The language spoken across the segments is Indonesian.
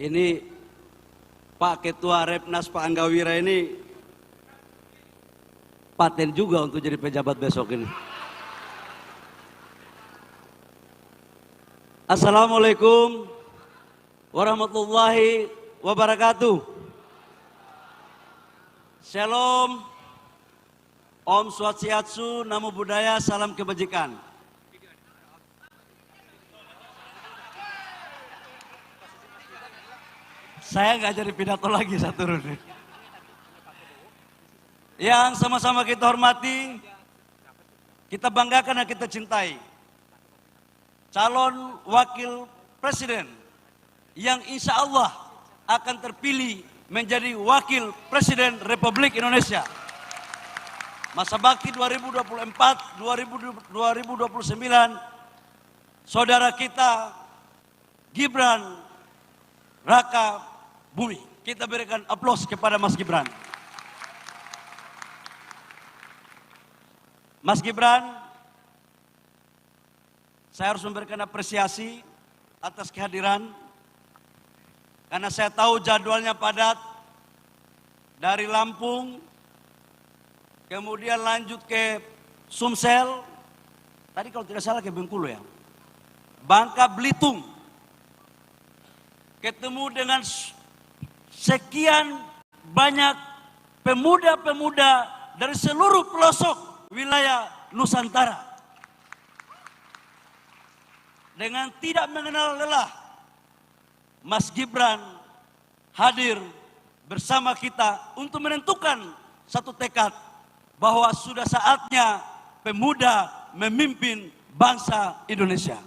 Ini Pak Ketua Repnas Pak Anggawira ini paten juga untuk jadi pejabat besok ini. Assalamualaikum warahmatullahi wabarakatuh. Shalom, Om Swastiastu, Namo Buddhaya, salam kebajikan. Saya nggak jadi pidato lagi, saya turun. Yang sama-sama kita hormati, kita banggakan dan kita cintai. Calon wakil presiden yang insya Allah akan terpilih menjadi wakil presiden Republik Indonesia. Masa bakti 2024-2029, saudara kita Gibran Raka Bumi. Kita berikan aplaus kepada Mas Gibran. Mas Gibran, saya harus memberikan apresiasi atas kehadiran, karena saya tahu jadwalnya padat, dari Lampung, kemudian lanjut ke Sumsel, tadi kalau tidak salah ke Bengkulu ya, Bangka Belitung, ketemu dengan sekian banyak pemuda-pemuda dari seluruh pelosok wilayah Nusantara. Dengan tidak mengenal lelah, Mas Gibran hadir bersama kita untuk menentukan satu tekad bahwa sudah saatnya pemuda memimpin bangsa Indonesia.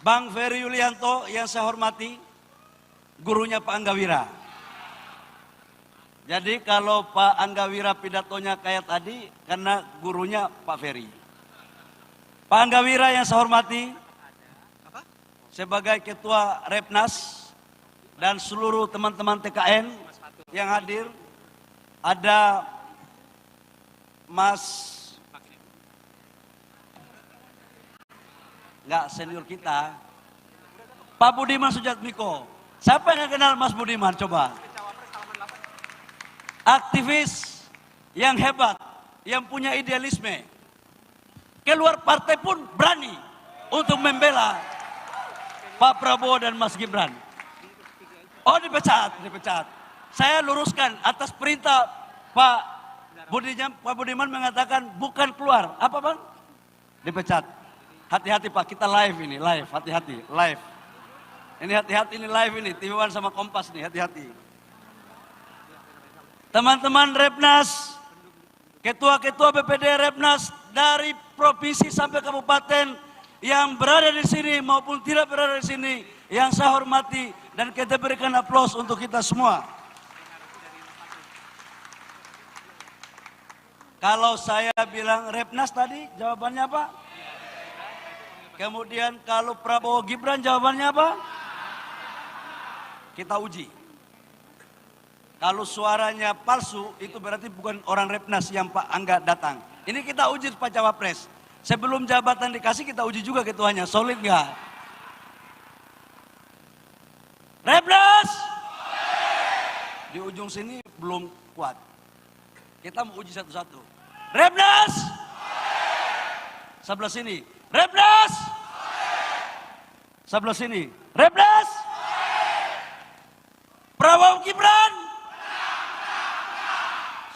Bang Ferry Yulianto yang saya hormati, gurunya Pak Anggawira. Jadi kalau Pak Anggawira pidatonya kayak tadi, karena gurunya Pak Ferry. Pak Anggawira yang saya hormati, sebagai Ketua Repnas dan seluruh teman-teman TKN yang hadir, ada Mas, nggak senior kita, Pak Budiman Sujatmiko. Siapa yang kenal Mas Budiman? Coba. Aktivis yang hebat, yang punya idealisme. Keluar partai pun berani untuk membela Pak Prabowo dan Mas Gibran. Oh, dipecat. Saya luruskan atas perintah Pak Budiman mengatakan bukan keluar. Apa Bang? Dipecat. Hati-hati Pak, kita live ini, hati-hati, live. Ini hati-hati, ini live ini, TV One sama Kompas nih, hati-hati. Teman-teman Repnas, ketua-ketua BPD Repnas dari provinsi sampai kabupaten yang berada di sini maupun tidak berada di sini, yang saya hormati dan kita berikan aplaus untuk kita semua. Kalau saya bilang Repnas tadi, jawabannya apa? Kemudian kalau Prabowo Gibran jawabannya apa? Kita uji. Kalau suaranya palsu itu berarti bukan orang Repnas yang Pak Angga datang. Ini kita uji Pak Cawapres. Sebelum jabatan dikasih kita uji juga ketuanya, solid nggak? Repnas! Di ujung sini belum kuat. Kita mau uji satu-satu. Repnas! Sebelah sini. Repnas! Sebelah sini. Repnas! Prabowo Gibran!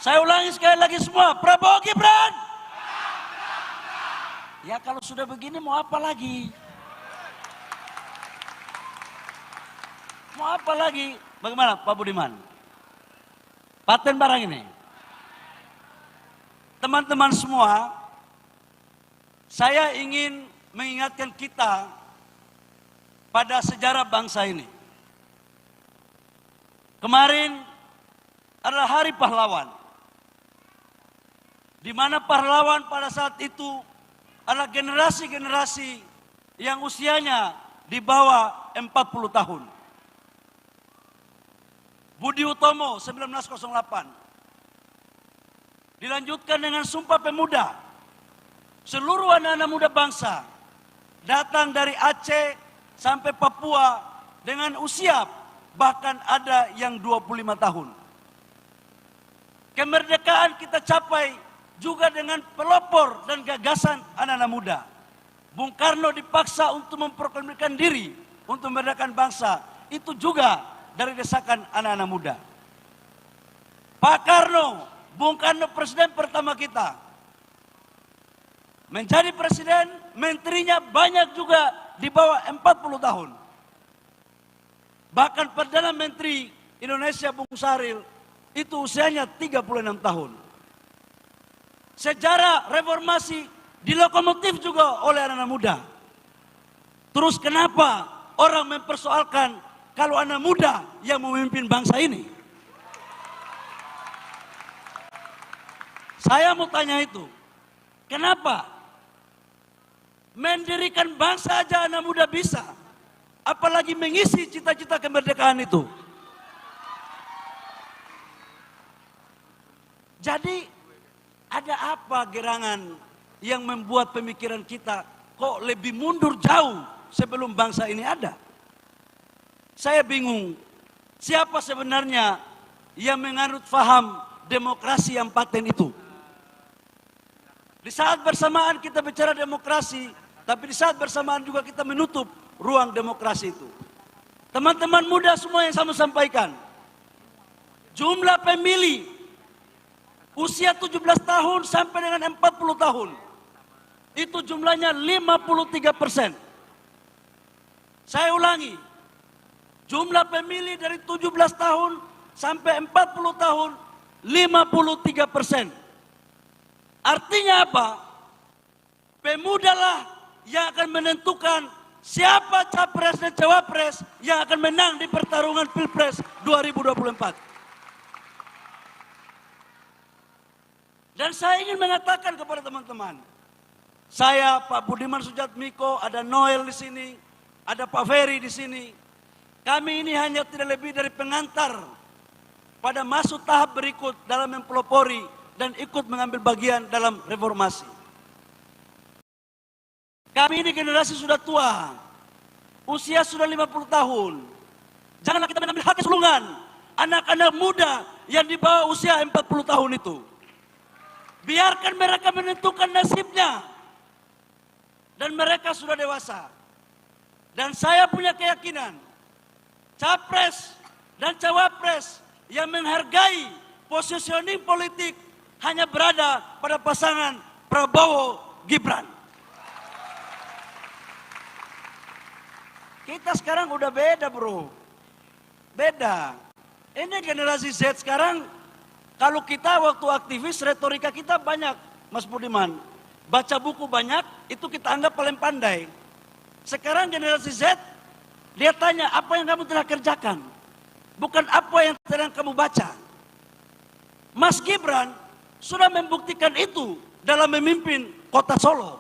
Saya ulangi sekali lagi semua. Prabowo Gibran! Ya kalau sudah begini mau apa lagi? Mau apa lagi? Bagaimana Pak Budiman? Paten barang ini. Teman-teman semua, saya ingin mengingatkan kita pada sejarah bangsa ini. Kemarin adalah Hari Pahlawan, di mana pahlawan pada saat itu adalah generasi-generasi yang usianya di bawah 40 tahun. Budi Utomo 1908. Dilanjutkan dengan Sumpah Pemuda. Seluruh anak-anak muda bangsa datang dari Aceh, sampai Papua dengan usia bahkan ada yang 25 tahun. Kemerdekaan kita capai juga dengan pelopor dan gagasan anak-anak muda. Bung Karno dipaksa untuk memproklamasikan diri untuk memerdekakan bangsa. Itu juga dari desakan anak-anak muda. Pak Karno, Bung Karno presiden pertama kita. Menjadi presiden, menterinya banyak juga di bawah 40 tahun. Bahkan Perdana Menteri Indonesia Bung Saril itu usianya 36 tahun. Sejarah reformasi dilokomotif juga oleh anak-anak muda. Terus kenapa orang mempersoalkan kalau anak muda yang memimpin bangsa ini? Saya mau tanya itu. Kenapa? Mendirikan bangsa aja anak muda bisa. Apalagi mengisi cita-cita kemerdekaan itu. Jadi ada apa gerangan yang membuat pemikiran kita kok lebih mundur jauh sebelum bangsa ini ada? Saya bingung, siapa sebenarnya yang menganut faham demokrasi yang paten itu? Di saat bersamaan kita bicara demokrasi, tapi di saat bersamaan juga kita menutup ruang demokrasi itu. Teman-teman muda semua yang saya sampaikan, jumlah pemilih usia 17 tahun sampai dengan 40 tahun, itu jumlahnya 53%. Saya ulangi, jumlah pemilih dari 17 tahun sampai 40 tahun, 53%. Artinya apa? Pemudalah yang akan menentukan siapa capres dan cawapres yang akan menang di pertarungan Pilpres 2024. Dan saya ingin mengatakan kepada teman-teman, saya, Pak Budiman Sujatmiko, ada Noel di sini, ada Pak Ferry di sini. Kami ini hanya tidak lebih dari pengantar pada masuk tahap berikut dalam mempelopori dan ikut mengambil bagian dalam reformasi. Kami ini generasi sudah tua, usia sudah 50 tahun. Janganlah kita mengambil hati sulungan anak-anak muda yang di bawah usia 40 tahun itu. Biarkan mereka menentukan nasibnya. Dan mereka sudah dewasa. Dan saya punya keyakinan, capres dan cawapres yang menghargai positioning politik hanya berada pada pasangan Prabowo Gibran. Kita sekarang udah beda, bro. Beda. Ini generasi Z sekarang, kalau kita waktu aktivis, retorika kita banyak, Mas Budiman. Baca buku banyak, itu kita anggap paling pandai. Sekarang generasi Z, dia tanya apa yang kamu telah kerjakan, bukan apa yang sedang kamu baca. Mas Gibran sudah membuktikan itu dalam memimpin kota Solo.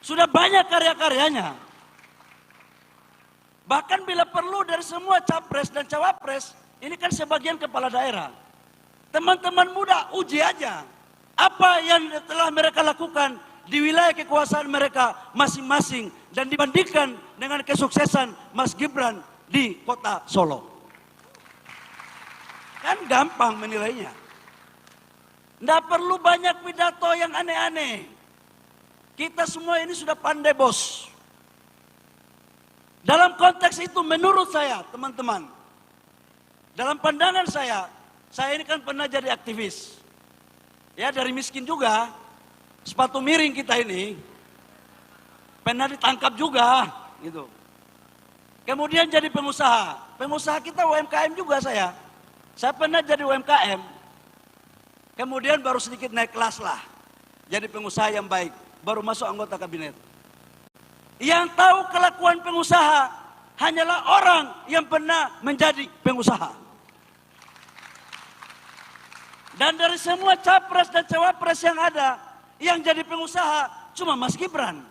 Sudah banyak karya-karyanya. Bahkan bila perlu dari semua capres dan cawapres, ini kan sebagian kepala daerah. Teman-teman muda uji aja apa yang telah mereka lakukan di wilayah kekuasaan mereka masing-masing dan dibandingkan dengan kesuksesan Mas Gibran di kota Solo. Kan gampang menilainya. Tidak perlu banyak pidato yang aneh-aneh. Kita semua ini sudah pandai, bos. Dalam konteks itu menurut saya, teman-teman, dalam pandangan saya ini kan pernah jadi aktivis. Ya, dari miskin juga, sepatu miring kita ini, pernah ditangkap juga, gitu. Kemudian jadi pengusaha. Pengusaha kita UMKM juga saya. Saya pernah jadi UMKM. Kemudian baru sedikit naik kelas lah. Jadi pengusaha yang baik. Baru masuk anggota kabinet. Yang tahu kelakuan pengusaha hanyalah orang yang pernah menjadi pengusaha. Dan dari semua capres dan cawapres yang ada, yang jadi pengusaha cuma Mas Gibran.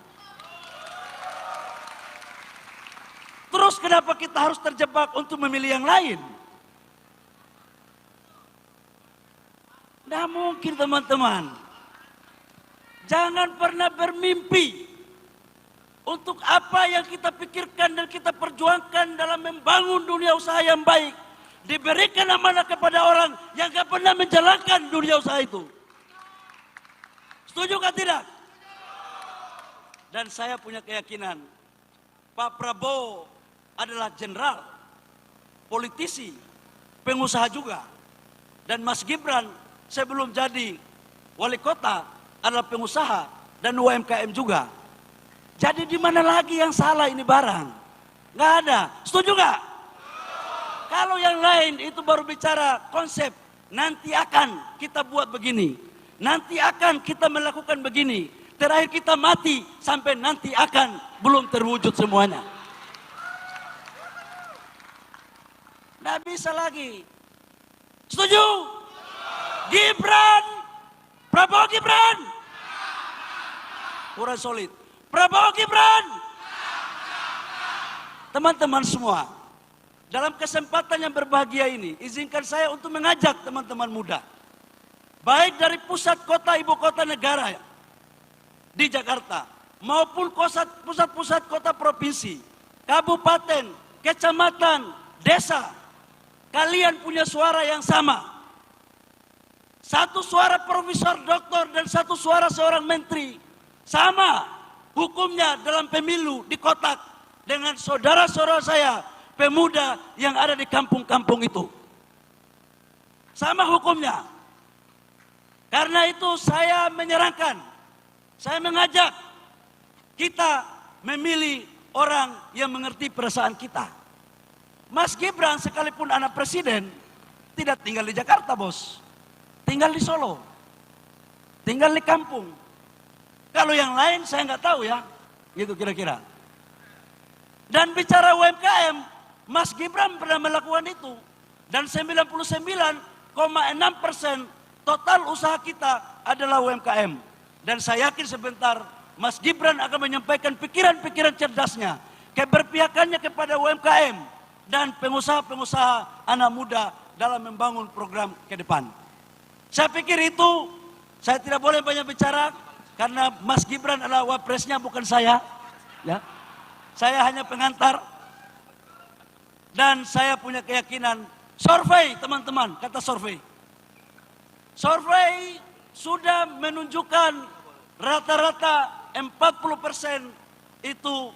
Terus kenapa kita harus terjebak untuk memilih yang lain? Tidak mungkin, teman-teman. Jangan pernah bermimpi Untuk apa yang kita pikirkan dan kita perjuangkan dalam membangun dunia usaha yang baik, diberikan amanah kepada orang yang gak pernah menjalankan dunia usaha itu. Setuju kan tidak? Dan saya punya keyakinan, Pak Prabowo adalah jenderal, politisi, pengusaha juga. Dan Mas Gibran sebelum jadi wali kota adalah pengusaha dan UMKM juga. Jadi di mana lagi yang salah ini barang? Nggak ada. Setuju nggak? Kalau yang lain itu baru bicara konsep, nanti akan kita buat begini, nanti akan kita melakukan begini, terakhir kita mati sampai nanti akan belum terwujud semuanya. Nggak bisa lagi. Setuju? Gibran, Prabowo Gibran, kurang solid. Prabowo Gibran. Teman-teman semua, dalam kesempatan yang berbahagia ini, izinkan saya untuk mengajak teman-teman muda, baik dari pusat kota ibu kota negara di Jakarta, maupun pusat-pusat kota provinsi, kabupaten, kecamatan, desa, kalian punya suara yang sama. Satu suara profesor, doktor, dan satu suara seorang menteri. Sama hukumnya dalam pemilu di kotak dengan saudara-saudara saya pemuda yang ada di kampung-kampung itu. Sama hukumnya. Karena itu saya menyarankan, saya mengajak kita memilih orang yang mengerti perasaan kita. Mas Gibran sekalipun anak presiden tidak tinggal di Jakarta, bos. Tinggal di Solo. Tinggal di kampung. Kalau yang lain saya nggak tahu ya, gitu kira-kira. Dan bicara UMKM, Mas Gibran pernah melakukan itu. Dan 99,6% total usaha kita adalah UMKM. Dan saya yakin sebentar Mas Gibran akan menyampaikan pikiran-pikiran cerdasnya, keberpihakannya kepada UMKM dan pengusaha-pengusaha anak muda dalam membangun program ke depan. Saya pikir itu, saya tidak boleh banyak bicara, karena Mas Gibran adalah wapresnya, bukan saya. Ya. Saya hanya pengantar. Dan saya punya keyakinan, survei teman-teman, kata survei. Survei sudah menunjukkan rata-rata 40% itu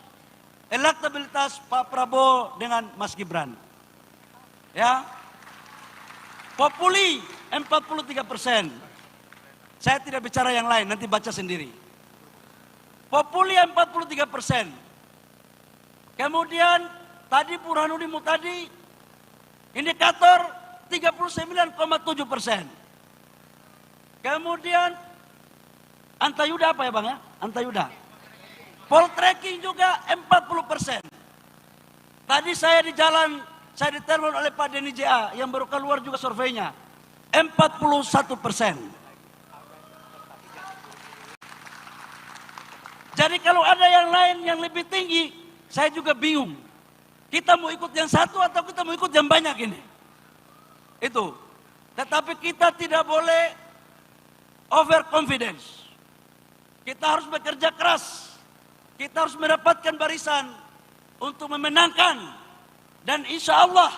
elektabilitas Pak Prabowo dengan Mas Gibran. Ya. Populi 43%. Saya tidak bicara yang lain, nanti baca sendiri. Populi 43%. Kemudian tadi Burhanuddin Muhtadi, indikator 39,7%. Kemudian Antayuda apa ya bang ya? Antayuda. Poltreking juga 40%. Tadi saya di jalan, saya ditelepon oleh Pak Denny JA yang baru keluar juga surveinya. 41%. Jadi kalau ada yang lain yang lebih tinggi, saya juga bingung. Kita mau ikut yang satu atau kita mau ikut yang banyak ini? Itu. Tetapi kita tidak boleh overconfidence. Kita harus bekerja keras. Kita harus mendapatkan barisan untuk memenangkan. Dan insya Allah,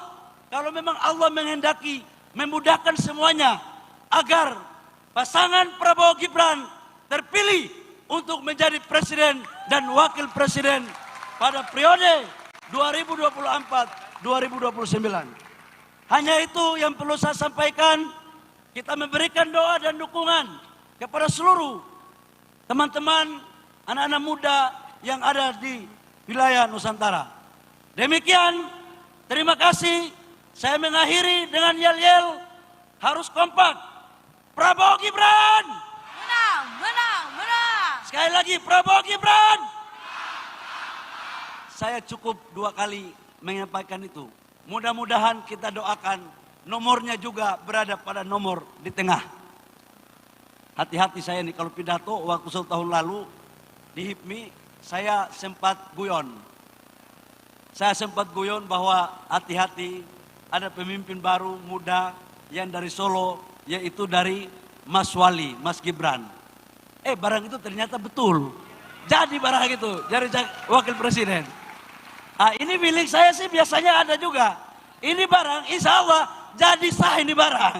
kalau memang Allah menghendaki, memudahkan semuanya, agar pasangan Prabowo Gibran terpilih untuk menjadi presiden dan wakil presiden pada periode 2024-2029. Hanya itu yang perlu saya sampaikan. Kita memberikan doa dan dukungan kepada seluruh teman-teman, anak-anak muda yang ada di wilayah Nusantara. Demikian, terima kasih. Saya mengakhiri dengan yel-yel, harus kompak. Prabowo Gibran! Menang, menang, menang. Sekali lagi, Prabowo Gibran! Saya cukup 2 kali menyampaikan itu. Mudah-mudahan kita doakan nomornya juga berada pada nomor di tengah. Hati-hati saya nih kalau pidato, waktu 1 tahun lalu di HIPMI saya sempat guyon. Saya sempat guyon bahwa hati-hati, ada pemimpin baru muda yang dari Solo, yaitu dari Mas Wali, Mas Gibran. Barang itu ternyata betul. Jadi barang itu, dari wakil presiden. Ah, ini milik saya sih biasanya ada juga. Ini barang, insya Allah jadi sah ini barang.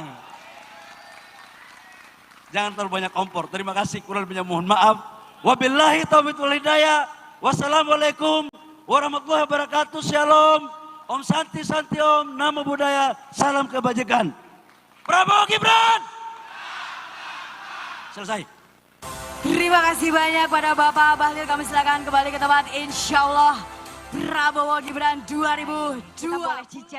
Jangan terlalu banyak kompor. Terima kasih, kurang lebihnya mohon maaf. Wabillahi taufiq wal hidayah. Wassalamualaikum warahmatullahi wabarakatuh. Shalom. Om Santi Santi Om. Namo Buddhaya. Salam kebajikan. Prabowo Gibran. Selesai. Terima kasih banyak pada Bapak Bahlil. Kami silakan kembali ke tempat. Insya Allah Prabowo Gibran 2002.